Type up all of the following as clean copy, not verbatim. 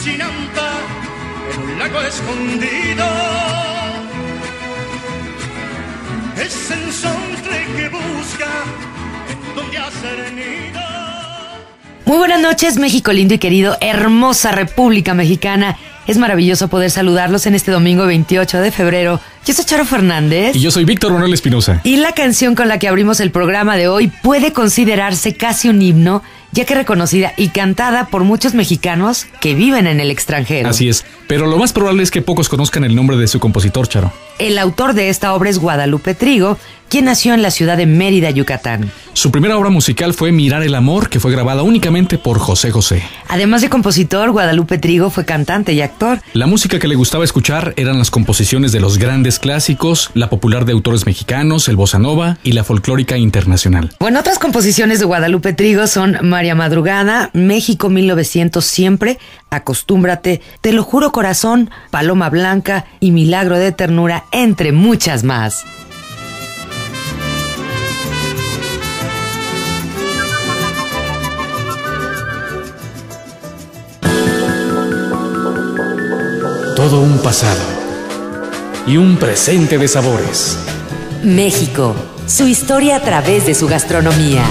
Rocinante en un lago escondido. Es el ensombre que busca en donde hacer nido. Muy buenas noches, México lindo y querido, hermosa República Mexicana. Es maravilloso poder saludarlos en este domingo 28 de febrero. Yo soy Charo Fernández. Y yo soy Víctor Manuel Espinosa. Y la canción con la que abrimos el programa de hoy puede considerarse casi un himno, ya que reconocida y cantada por muchos mexicanos que viven en el extranjero. Así es, pero lo más probable es que pocos conozcan el nombre de su compositor, Charo. El autor de esta obra es Guadalupe Trigo, quien nació en la ciudad de Mérida, Yucatán. Su primera obra musical fue Mirar el Amor, que fue grabada únicamente por José José. Además de compositor, Guadalupe Trigo fue cantante y actor. La música que le gustaba escuchar eran las composiciones de los grandes clásicos, la popular de autores mexicanos, el bossa nova y la folclórica internacional. Bueno, otras composiciones de Guadalupe Trigo son María Madrugada, México 1900 siempre, Acostúmbrate, Te lo juro corazón, Paloma Blanca y Milagro de ternura, entre muchas más. Todo un pasado y un presente de sabores. México, su historia a través de su gastronomía.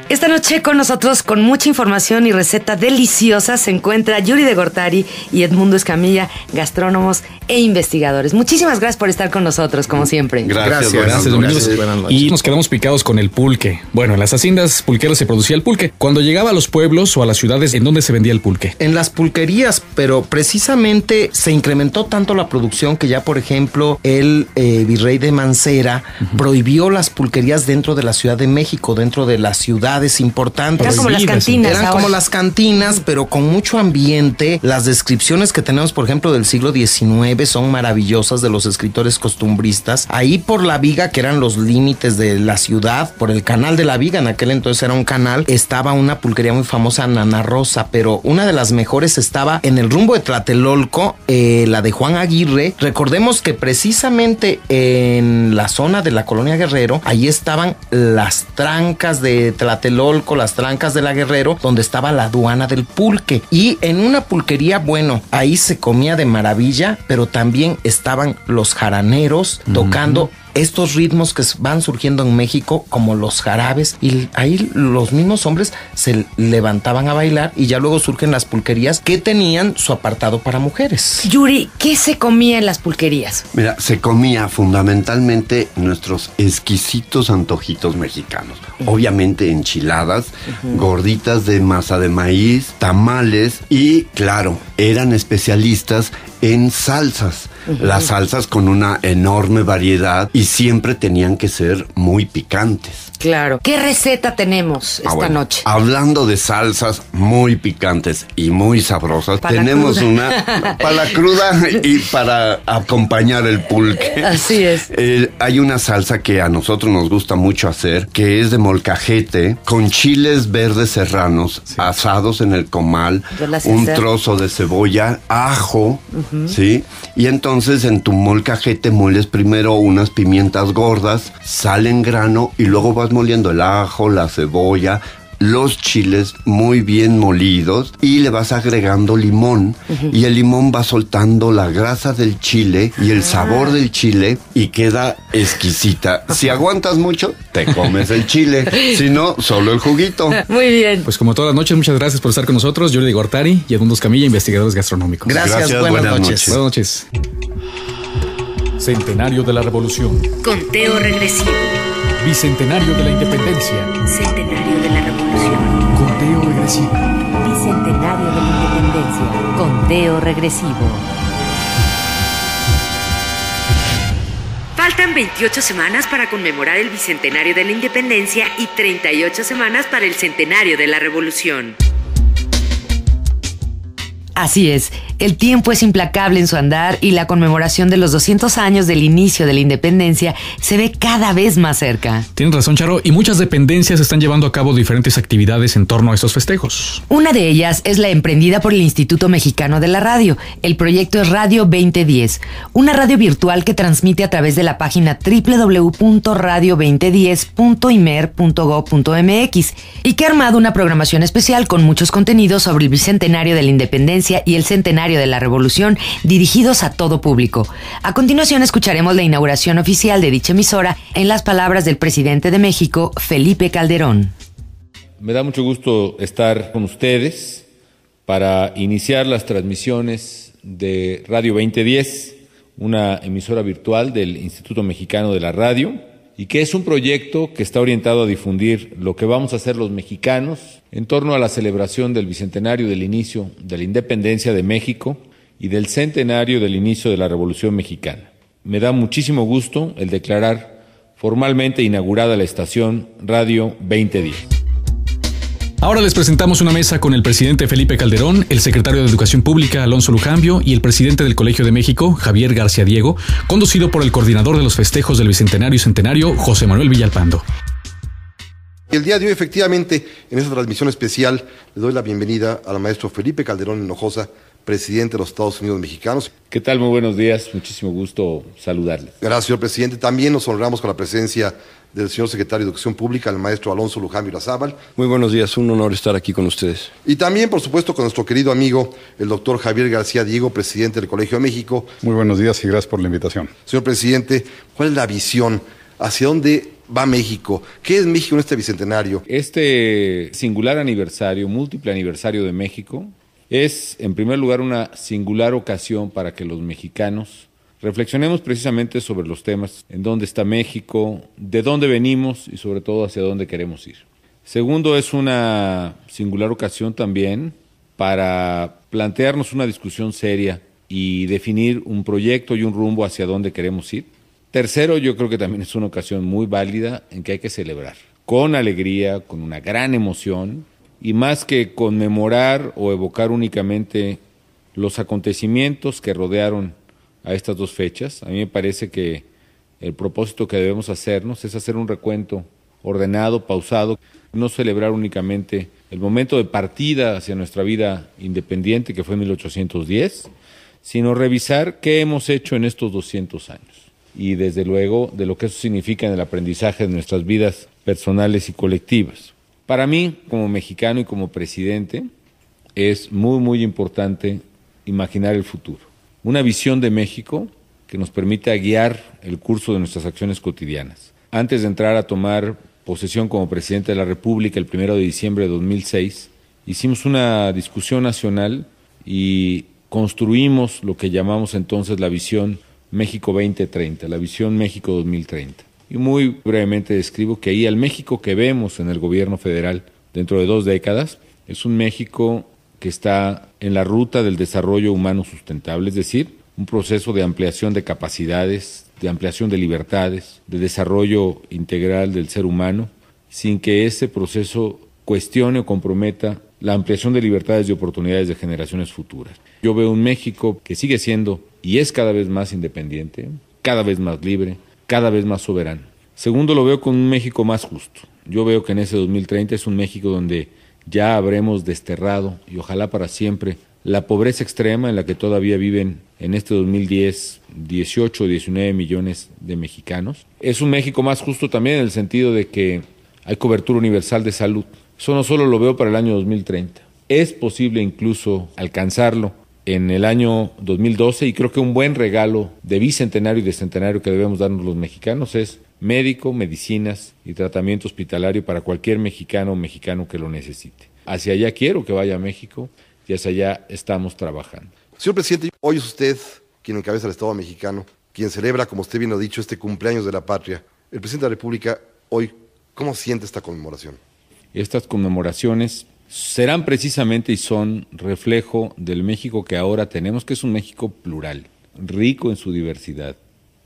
Esta noche con nosotros, con mucha información y receta deliciosa, se encuentra Yuri de Gortari y Edmundo Escamilla, gastrónomos e investigadores. Muchísimas gracias por estar con nosotros, como siempre. Gracias. Buenas noches. Y nos quedamos picados con el pulque. Bueno, en las haciendas pulqueras se producía el pulque. Cuando llegaba a los pueblos o a las ciudades, ¿en dónde se vendía el pulque? En las pulquerías, pero precisamente se incrementó tanto la producción que ya, por ejemplo, el virrey de Mancera prohibió las pulquerías dentro de la Ciudad de México, dentro de las ciudades importantes. Eran como las cantinas. Eran como las cantinas, pero con mucho ambiente. Las descripciones que tenemos, por ejemplo, del siglo XIX son maravillosas, de los escritores costumbristas. Ahí por la Viga, que eran los límites de la ciudad, por el canal de la Viga, en aquel entonces era un canal, estaba una pulquería muy famosa, Nana Rosa, pero una de las mejores estaba en el rumbo de Tlatelolco, la de Juan Aguirre. Recordemos que precisamente en la zona de la Colonia Guerrero, ahí estaban las trancas de Tlatelolco, las trancas de la Guerrero, donde estaba la aduana del pulque. Y en una pulquería, bueno, ahí se comía de maravilla, pero también estaban los jaraneros tocando estos ritmos que van surgiendo en México, como los jarabes, y ahí los mismos hombres se levantaban a bailar, y ya luego surgen las pulquerías que tenían su apartado para mujeres. Yuri, ¿qué se comía en las pulquerías? Mira, se comía fundamentalmente nuestros exquisitos antojitos mexicanos. Obviamente enchiladas, gorditas de masa de maíz, tamales y, claro, eran especialistas en salsas. Las salsas con una enorme variedad y siempre tenían que ser muy picantes. Claro. ¿Qué receta tenemos esta noche? Hablando de salsas muy picantes y muy sabrosas, tenemos una para la cruda y para acompañar el pulque. Así es. Hay una salsa que a nosotros nos gusta mucho hacer, que es de molcajete, con chiles verdes serranos, asados en el comal, un trozo de cebolla, ajo, ¿sí? Y entonces en tu molcajete mueles primero unas pimientas gordas, sal en grano y luego vas moliendo el ajo, la cebolla, los chiles muy bien molidos y le vas agregando limón y el limón va soltando la grasa del chile y el sabor del chile y queda exquisita. Si aguantas mucho, te comes el chile, si no, solo el juguito. Muy bien. Pues como todas las noches, muchas gracias por estar con nosotros. Yuri de Gortari y Edmundo Escamilla, investigadores gastronómicos. Gracias, buenas noches. Buenas noches. Centenario de la Revolución. Conteo regresivo. Bicentenario de la Independencia. Centenario de la Revolución. Conteo regresivo. Bicentenario de la Independencia. Conteo regresivo. Faltan 28 semanas para conmemorar el Bicentenario de la Independencia y 38 semanas para el Centenario de la Revolución. Así es, El tiempo es implacable en su andar y la conmemoración de los 200 años del inicio de la independencia se ve cada vez más cerca. Tienes razón, Charo, y muchas dependencias están llevando a cabo diferentes actividades en torno a estos festejos. Una de ellas es la emprendida por el Instituto Mexicano de la Radio. El proyecto es Radio 2010, una radio virtual que transmite a través de la página www.radio2010.imer.gov.mx y que ha armado una programación especial con muchos contenidos sobre el bicentenario de la independencia y el centenario de la Revolución, dirigidos a todo público. A continuación escucharemos la inauguración oficial de dicha emisora en las palabras del presidente de México, Felipe Calderón. Me da mucho gusto estar con ustedes para iniciar las transmisiones de Radio 2010, una emisora virtual del Instituto Mexicano de la Radio, y que es un proyecto que está orientado a difundir lo que vamos a hacer los mexicanos en torno a la celebración del bicentenario del inicio de la independencia de México y del centenario del inicio de la Revolución Mexicana. Me da muchísimo gusto el declarar formalmente inaugurada la estación Radio 2010. Ahora les presentamos una mesa con el presidente Felipe Calderón, el secretario de Educación Pública Alonso Lujambio y el presidente del Colegio de México, Javier García Diego, conducido por el coordinador de los festejos del Bicentenario y Centenario, José Manuel Villalpando. El día de hoy, efectivamente, en esta transmisión especial, le doy la bienvenida al maestro Felipe Calderón Hinojosa, presidente de los Estados Unidos Mexicanos. ¿Qué tal? Muy buenos días, muchísimo gusto saludarles. Gracias, señor presidente. También nos honramos con la presencia del señor secretario de Educación Pública, el maestro Alonso Lujambio Irarrázaval. Muy buenos días, un honor estar aquí con ustedes. Y también, por supuesto, con nuestro querido amigo, el doctor Javier García Diego, presidente del Colegio de México. Muy buenos días y gracias por la invitación. Señor presidente, ¿cuál es la visión? ¿Hacia dónde va México? ¿Qué es México en este bicentenario? Este singular aniversario, múltiple aniversario de México, es, en primer lugar, una singular ocasión para que los mexicanos reflexionemos precisamente sobre los temas, en dónde está México, de dónde venimos y sobre todo hacia dónde queremos ir. Segundo, es una singular ocasión también para plantearnos una discusión seria y definir un proyecto y un rumbo hacia dónde queremos ir. Tercero, yo creo que también es una ocasión muy válida en que hay que celebrar, con alegría, con una gran emoción, y más que conmemorar o evocar únicamente los acontecimientos que rodearon a estas dos fechas. A mí me parece que el propósito que debemos hacernos es hacer un recuento ordenado, pausado, no celebrar únicamente el momento de partida hacia nuestra vida independiente, que fue en 1810, sino revisar qué hemos hecho en estos 200 años. Y desde luego de lo que eso significa en el aprendizaje de nuestras vidas personales y colectivas. Para mí, como mexicano y como presidente, es muy, muy importante imaginar el futuro. Una visión de México que nos permita guiar el curso de nuestras acciones cotidianas. Antes de entrar a tomar posesión como presidente de la República el 1 de diciembre de 2006, hicimos una discusión nacional y construimos lo que llamamos entonces la visión México 2030, la visión México 2030. Y muy brevemente describo que ahí el México que vemos en el gobierno federal dentro de 2 décadas es un México que está en la ruta del desarrollo humano sustentable, es decir, un proceso de ampliación de capacidades, de ampliación de libertades, de desarrollo integral del ser humano, sin que ese proceso cuestione o comprometa la ampliación de libertades y oportunidades de generaciones futuras. Yo veo un México que sigue siendo y es cada vez más independiente, cada vez más libre, cada vez más soberano. Segundo, lo veo con un México más justo. Yo veo que en ese 2030 es un México donde ya habremos desterrado, y ojalá para siempre, la pobreza extrema en la que todavía viven en este 2010 18 o 19 millones de mexicanos. Es un México más justo también en el sentido de que hay cobertura universal de salud. Eso no solo lo veo para el año 2030. Es posible incluso alcanzarlo en el año 2012, y creo que un buen regalo de bicentenario y de centenario que debemos darnos los mexicanos es médico, medicinas y tratamiento hospitalario para cualquier mexicano o mexicano que lo necesite. Hacia allá quiero que vaya México y hacia allá estamos trabajando. Señor presidente, hoy es usted quien encabeza el Estado mexicano, quien celebra, como usted bien lo ha dicho, este cumpleaños de la patria. El presidente de la República, hoy, ¿cómo siente esta conmemoración? Estas conmemoraciones serán precisamente y son reflejo del México que ahora tenemos, que es un México plural, rico en su diversidad.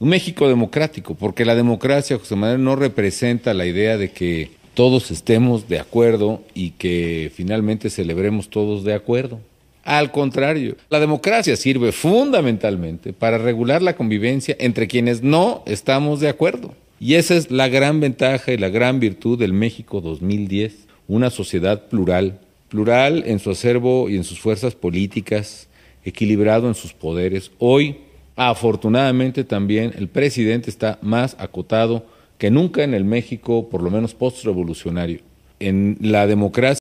Un México democrático, porque la democracia, José Manuel, no representa la idea de que todos estemos de acuerdo y que finalmente celebremos todos de acuerdo. Al contrario, la democracia sirve fundamentalmente para regular la convivencia entre quienes no estamos de acuerdo. Y esa es la gran ventaja y la gran virtud del México 2010, una sociedad plural, plural en su acervo y en sus fuerzas políticas, equilibrado en sus poderes. Hoy, afortunadamente también, el presidente está más acotado que nunca en el México, por lo menos postrevolucionario. En la democracia